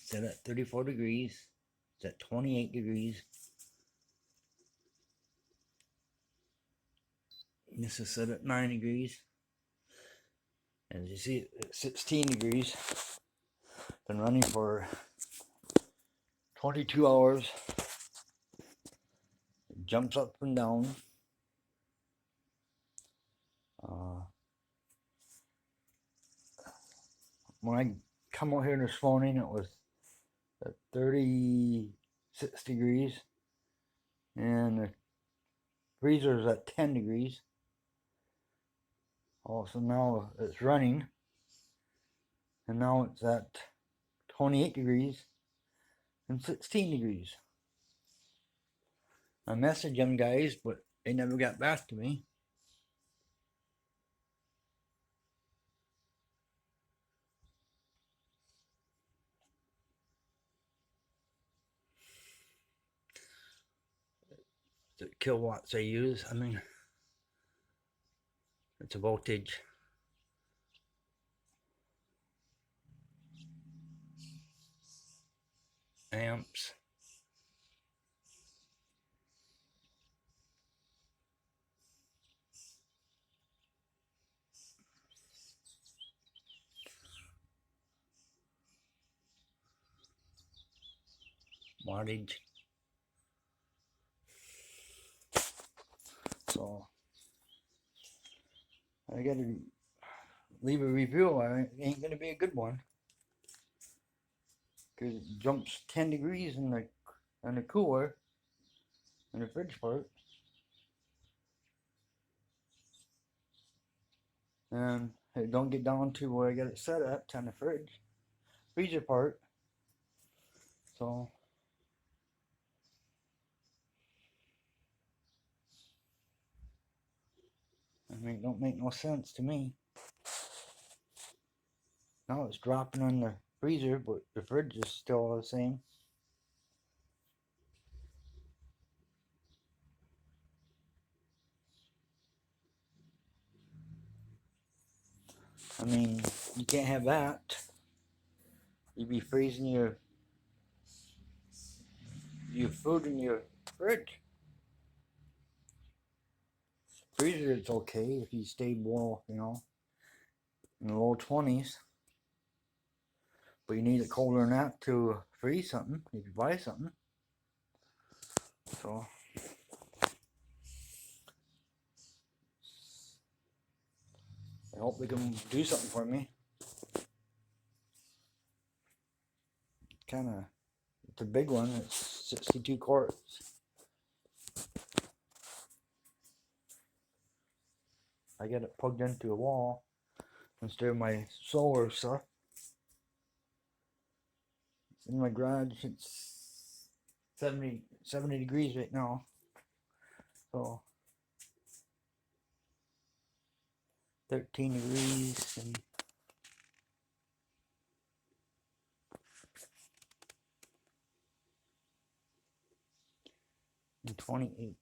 set at 34 degrees. It's at 28 degrees. This is set at 9 degrees. As you see, it's 16 degrees. Been running for 22 hours. It jumps up and down. When I come out here this morning, it was at 36 degrees. And the freezer is at 10 degrees. Also now it's running. And now it's at 28 degrees and 16 degrees. I messaged them guys, but they never got back to me. The kilowatts I use, I mean, it's a voltage. Amps. Wattage. So I gotta leave a review. It ain't gonna be a good one because it jumps 10 degrees in the cooler in the fridge part, and it don't get down to where I got it set at on the freezer part. So I mean, it don't make no sense to me. Now it's dropping on the freezer, but the fridge is still the same. I mean, you can't have that. You'd be freezing your food in your fridge. Freezer, it's okay if you stay below, in the low 20s. But you need it colder than that to freeze something if you buy something. So I hope they can do something for me. It's a big one. It's 62 quarts. I get it plugged into a wall instead of my solar stuff. It's in my garage. It's 70 degrees right now. So 13 degrees and 28.